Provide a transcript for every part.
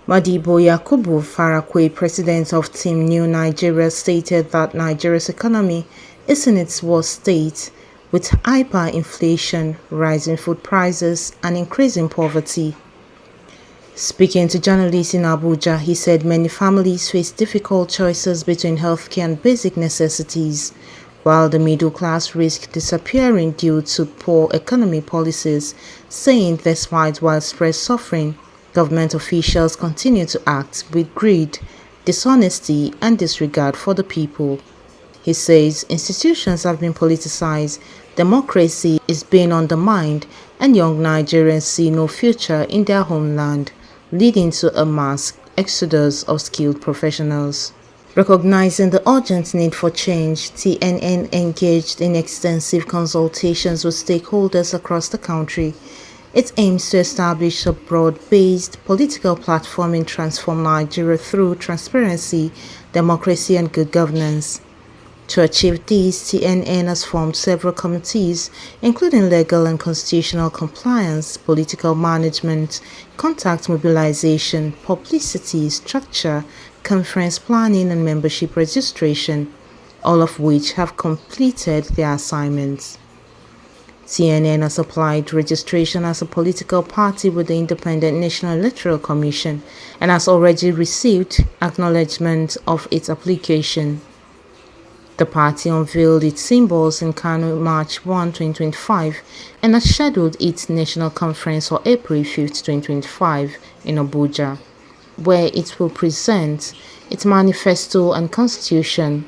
Modibbo Yakubu Farakwai, president of Team New Nigeria, stated that Nigeria's economy is in its worst state, with hyperinflation, rising food prices, and increasing poverty. Speaking to journalists in Abuja, he said many families face difficult choices between healthcare and basic necessities, while the middle class risk disappearing due to poor economic policies, saying despite widespread suffering, government officials continue to act with greed, dishonesty, and disregard for the people. He says institutions have been politicized, democracy is being undermined, and young Nigerians see no future in their homeland, leading to a mass exodus of skilled professionals. Recognizing the urgent need for change, TNN engaged in extensive consultations with stakeholders across the country. It aims to establish a broad-based political platform in transform Nigeria through transparency, democracy, and good governance. To achieve this, TNN has formed several committees, including legal and constitutional compliance, political management, contact mobilization, publicity, structure, conference planning, and membership registration, all of which have completed their assignments. TNN has applied registration as a political party with the Independent National Electoral Commission and has already received acknowledgment of its application. The party unveiled its symbols in Kano March 1, 2025 and has scheduled its national conference for April 5, 2025 in Abuja, where it will present its manifesto and constitution.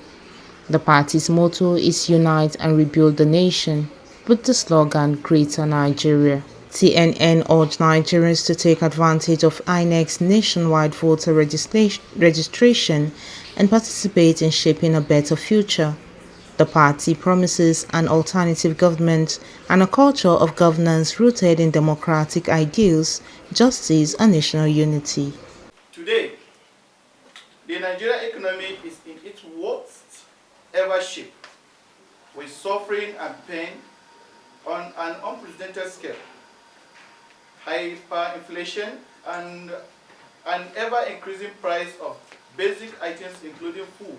The party's motto is Unite and Rebuild the Nation, with the slogan Greater Nigeria. TNN urged Nigerians to take advantage of INEC's nationwide voter registration and participate in shaping a better future. The party promises an alternative government and a culture of governance rooted in democratic ideals, justice, and national unity. Today, the Nigerian economy is in its worst ever shape, with suffering and pain on an unprecedented scale. Hyperinflation and an ever-increasing price of basic items including food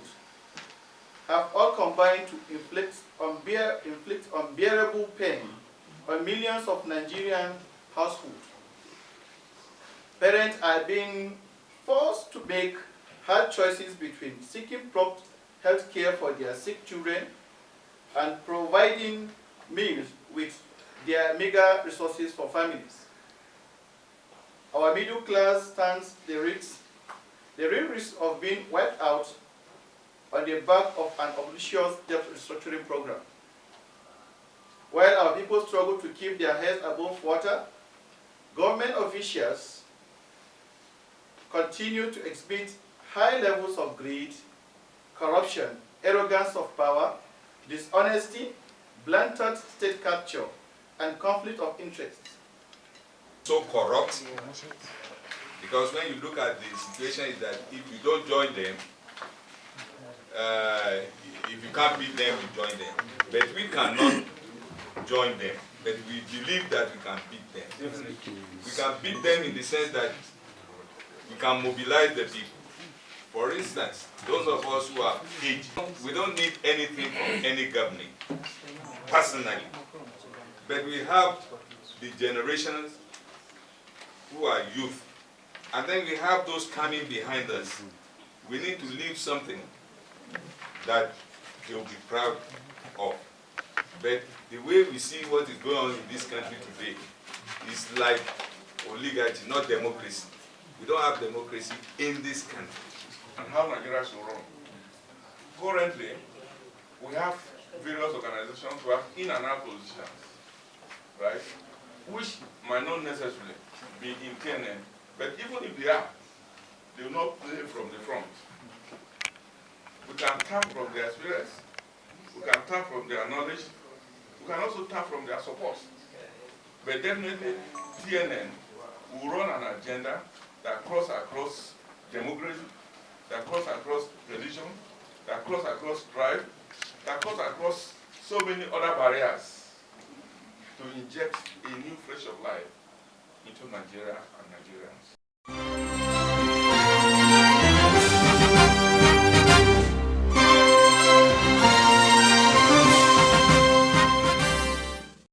have all combined to inflict unbearable pain on millions of Nigerian households. Parents are being forced to make hard choices between seeking prompt health care for their sick children and providing meals with their meager resources for families. Our middle class stands the real risk of being wiped out on the back of an ambitious debt restructuring program. While our people struggle to keep their heads above water, government officials continue to exhibit high levels of greed, corruption, arrogance of power, dishonesty, blatant state capture, and conflict of interest. So corrupt, because when you look at the situation is that if you don't join them, if you can't beat them, you join them. But we cannot join them, but we believe that we can beat them. We can beat them in the sense that we can mobilize the people. For instance, those of us who are aged, we don't need anything from any government, personally. But we have the generations who are youth, and then we have those coming behind us. We need to leave something that they will be proud of. But the way we see what is going on in this country today is like oligarchy, not democracy. We don't have democracy in this country. And how Nigeria should run. Currently, we have various organizations who have in and out positions, right? Which might not necessarily be in TNN, but even if they are, they will not play from the front. We can tap from their experience, we can tap from their knowledge, we can also tap from their support. But definitely, TNN will run an agenda that crosses across democracy, that crosses across religion, that crosses across tribe, that crosses across so many other barriers to inject a new fresh of life into Nigeria and Nigerians.